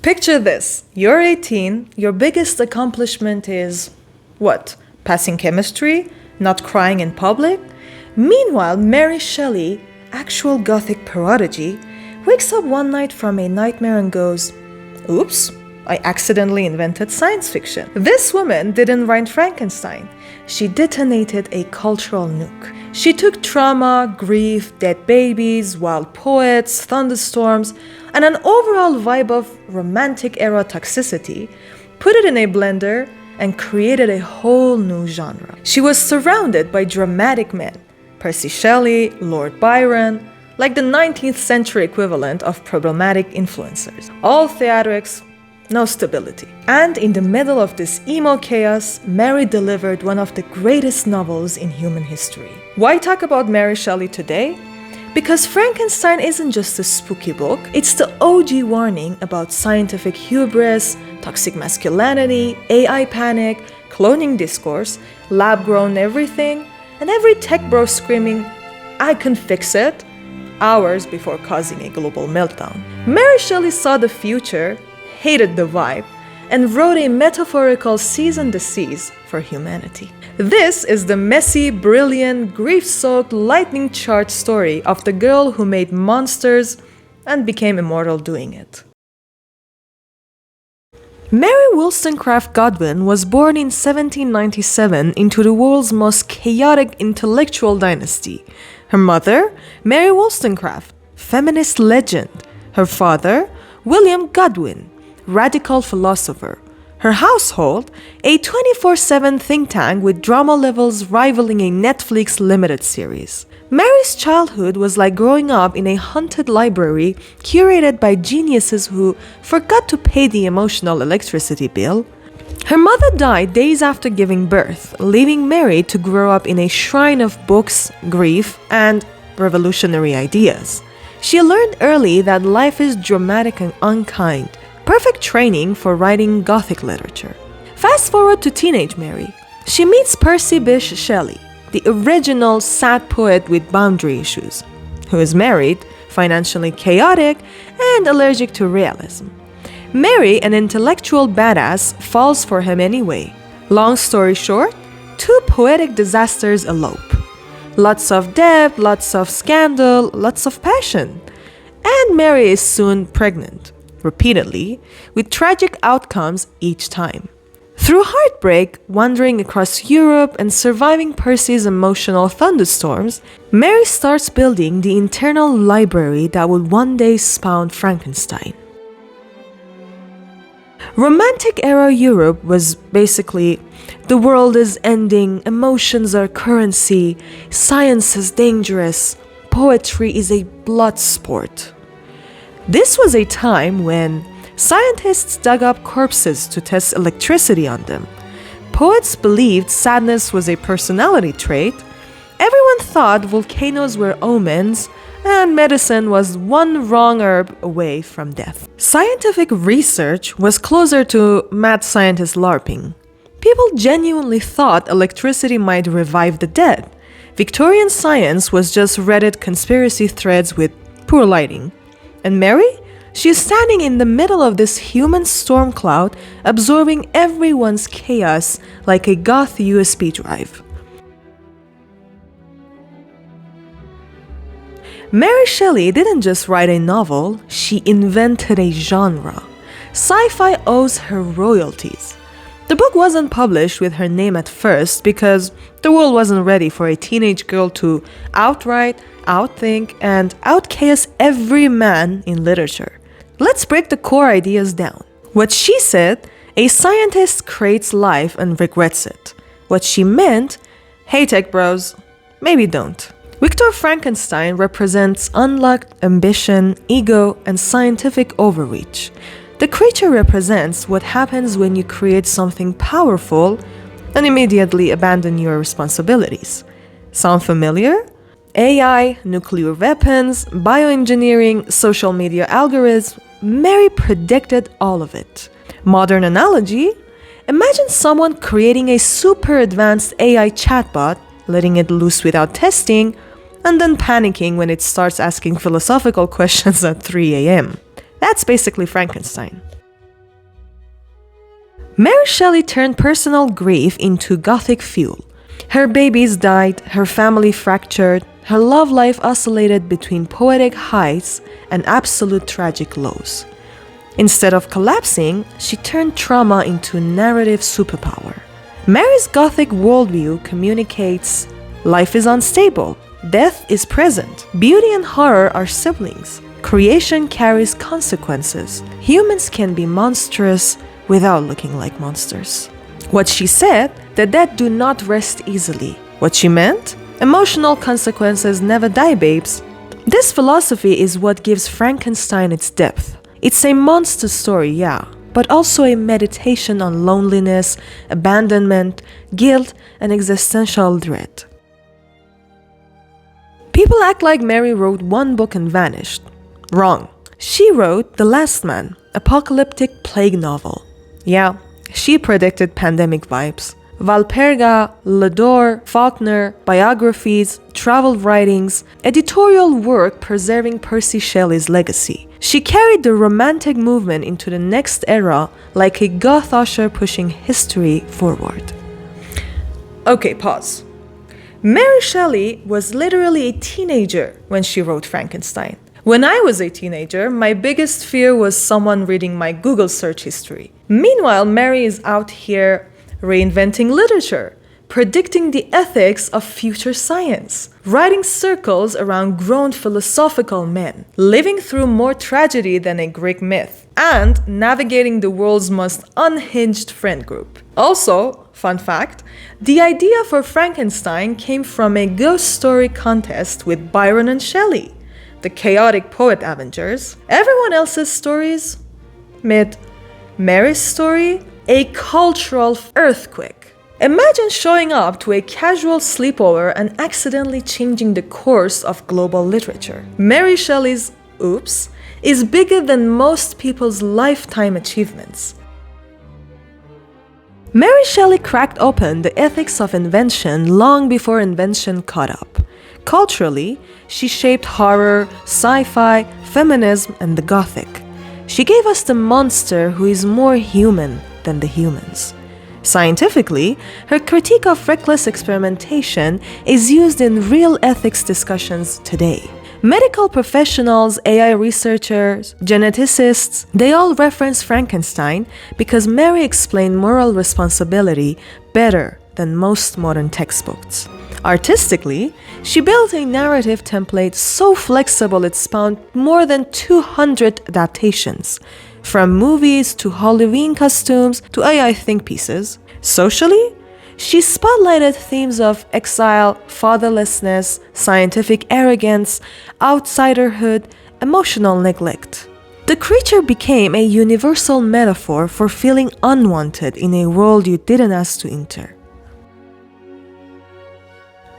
Picture this. You're 18, your biggest accomplishment is, what? Passing chemistry? Not crying in public? Meanwhile, Mary Shelley, actual Gothic prodigy, wakes up one night from a nightmare and goes, "Oops, I accidentally invented science fiction." This woman didn't write Frankenstein. She detonated a cultural nuke. She took trauma, grief, dead babies, wild poets, thunderstorms, and an overall vibe of romantic era toxicity, put it in a blender, and created a whole new genre. She was surrounded by dramatic men, Percy Shelley, Lord Byron, like the 19th century equivalent of problematic influencers. All theatrics, no stability. And in the middle of this emo chaos, Mary delivered one of the greatest novels in human history. Why talk about Mary Shelley today? Because Frankenstein isn't just a spooky book, it's the OG warning about scientific hubris, toxic masculinity, AI panic, cloning discourse, lab-grown everything, and every tech bro screaming, "I can fix it," hours before causing a global meltdown. Mary Shelley saw the future, hated the vibe, and wrote a metaphorical cease and desist for humanity. This is the messy, brilliant, grief-soaked, lightning-charged story of the girl who made monsters and became immortal doing it. Mary Wollstonecraft Godwin was born in 1797 into the world's most chaotic intellectual dynasty. Her mother, Mary Wollstonecraft, feminist legend. Her father, William Godwin, radical philosopher. Her household, a 24/7 think tank with drama levels rivaling a Netflix limited series. Mary's childhood was like growing up in a haunted library curated by geniuses who forgot to pay the emotional electricity bill. Her mother died days after giving birth, leaving Mary to grow up in a shrine of books, grief, and revolutionary ideas. She learned early that life is dramatic and unkind, perfect training for writing Gothic literature. Fast forward to teenage Mary. She meets Percy Bysshe Shelley, the original sad poet with boundary issues, who is married, financially chaotic, and allergic to realism. Mary, an intellectual badass, falls for him anyway. Long story short, two poetic disasters elope. Lots of debt, lots of scandal, lots of passion. And Mary is soon pregnant, repeatedly, with tragic outcomes each time. Through heartbreak, wandering across Europe, and surviving Percy's emotional thunderstorms, Mary starts building the internal library that would one day spawn Frankenstein. Romantic era Europe was basically, the world is ending, emotions are currency, science is dangerous, poetry is a blood sport. This was a time when scientists dug up corpses to test electricity on them. Poets believed sadness was a personality trait. Everyone thought volcanoes were omens, and medicine was one wrong herb away from death. Scientific research was closer to mad scientist LARPing. People genuinely thought electricity might revive the dead. Victorian science was just Reddit conspiracy threads with poor lighting. And Mary? She is standing in the middle of this human storm cloud, absorbing everyone's chaos like a goth USB drive. Mary Shelley didn't just write a novel, she invented a genre. Sci-fi owes her royalties. The book wasn't published with her name at first because the world wasn't ready for a teenage girl to outright, outthink, and outchaos every man in literature. Let's break the core ideas down. What she said, a scientist creates life and regrets it. What she meant, hey tech bros, maybe don't. Victor Frankenstein represents unlocked ambition, ego, and scientific overreach. The creature represents what happens when you create something powerful and immediately abandon your responsibilities. Sound familiar? AI, nuclear weapons, bioengineering, social media algorithms, Mary predicted all of it. Modern analogy? Imagine someone creating a super advanced AI chatbot, letting it loose without testing, and then panicking when it starts asking philosophical questions at 3 a.m. That's basically Frankenstein. Mary Shelley turned personal grief into Gothic fuel. Her babies died, her family fractured, her love life oscillated between poetic heights and absolute tragic lows. Instead of collapsing, she turned trauma into a narrative superpower. Mary's Gothic worldview communicates life is unstable, death is present, beauty and horror are siblings, creation carries consequences, humans can be monstrous without looking like monsters. What she said, the dead do not rest easily. What she meant? Emotional consequences never die, babes. This philosophy is what gives Frankenstein its depth. It's a monster story, yeah, but also a meditation on loneliness, abandonment, guilt, and existential dread. People act like Mary wrote one book and vanished. Wrong. She wrote The Last Man, apocalyptic plague novel. Yeah, she predicted pandemic vibes. Valperga, Ledore, Faulkner, biographies, travel writings, editorial work preserving Percy Shelley's legacy. She carried the Romantic movement into the next era like a goth usher pushing history forward. Okay, pause. Mary Shelley was literally a teenager when she wrote Frankenstein. When I was a teenager, my biggest fear was someone reading my Google search history. Meanwhile, Mary is out here reinventing literature, predicting the ethics of future science, writing circles around grown philosophical men, living through more tragedy than a Greek myth, and navigating the world's most unhinged friend group. Also, fun fact, the idea for Frankenstein came from a ghost story contest with Byron and Shelley, the chaotic poet Avengers. Everyone else's stories, myth. Mary's story, a cultural earthquake. Imagine showing up to a casual sleepover and accidentally changing the course of global literature. Mary Shelley's Oops is bigger than most people's lifetime achievements. Mary Shelley cracked open the ethics of invention long before invention caught up. Culturally, she shaped horror, sci-fi, feminism, and the Gothic. She gave us the monster who is more human than the humans. Scientifically, her critique of reckless experimentation is used in real ethics discussions today. Medical professionals, AI researchers, geneticists, they all reference Frankenstein because Mary explained moral responsibility better than most modern textbooks. Artistically, she built a narrative template so flexible it spawned more than 200 adaptations, from movies to Halloween costumes to AI think pieces. Socially, she spotlighted themes of exile, fatherlessness, scientific arrogance, outsiderhood, emotional neglect. The creature became a universal metaphor for feeling unwanted in a world you didn't ask to enter.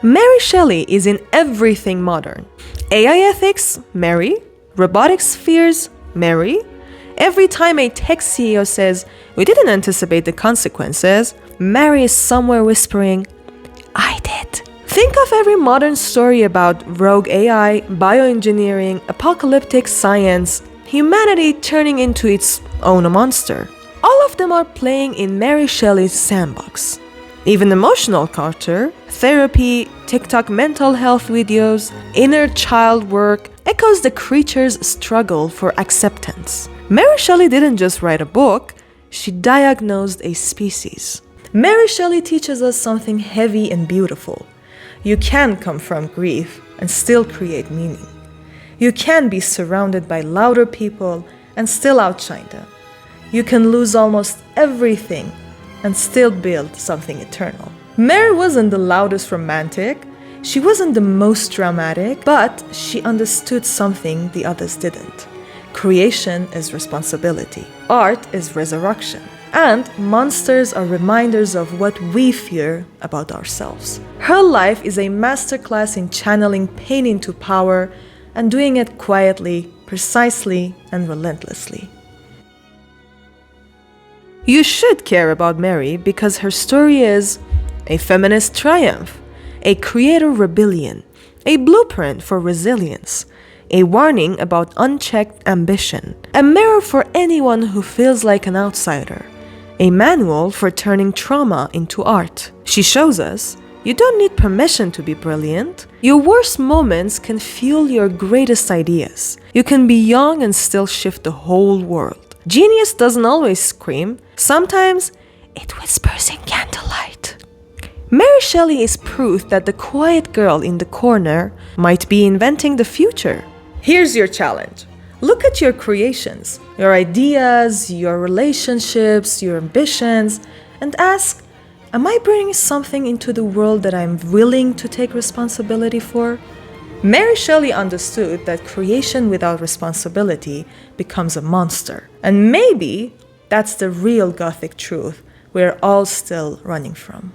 Mary Shelley is in everything modern. AI ethics, Mary. Robotics fears, Mary. Every time a tech CEO says, "We didn't anticipate the consequences," Mary is somewhere whispering, "I did." Think of every modern story about rogue AI, bioengineering, apocalyptic science, humanity turning into its own monster. All of them are playing in Mary Shelley's sandbox. Even emotional culture, therapy, TikTok mental health videos, inner child work echoes the creature's struggle for acceptance. Mary Shelley didn't just write a book, she diagnosed a species. Mary Shelley teaches us something heavy and beautiful. You can come from grief and still create meaning. You can be surrounded by louder people and still outshine them. You can lose almost everything and still build something eternal. Mary wasn't the loudest romantic, she wasn't the most dramatic, but she understood something the others didn't. Creation is responsibility. Art is resurrection. And monsters are reminders of what we fear about ourselves. Her life is a masterclass in channeling pain into power and doing it quietly, precisely, and relentlessly. You should care about Mary because her story is a feminist triumph, a creator rebellion, a blueprint for resilience, a warning about unchecked ambition, a mirror for anyone who feels like an outsider, a manual for turning trauma into art. She shows us you don't need permission to be brilliant. Your worst moments can fuel your greatest ideas. You can be young and still shift the whole world. Genius doesn't always scream. Sometimes it whispers in candlelight. Mary Shelley is proof that the quiet girl in the corner might be inventing the future. Here's your challenge. Look at your creations, your ideas, your relationships, your ambitions, and ask, am I bringing something into the world that I'm willing to take responsibility for? Mary Shelley understood that creation without responsibility becomes a monster. And maybe that's the real Gothic truth we're all still running from.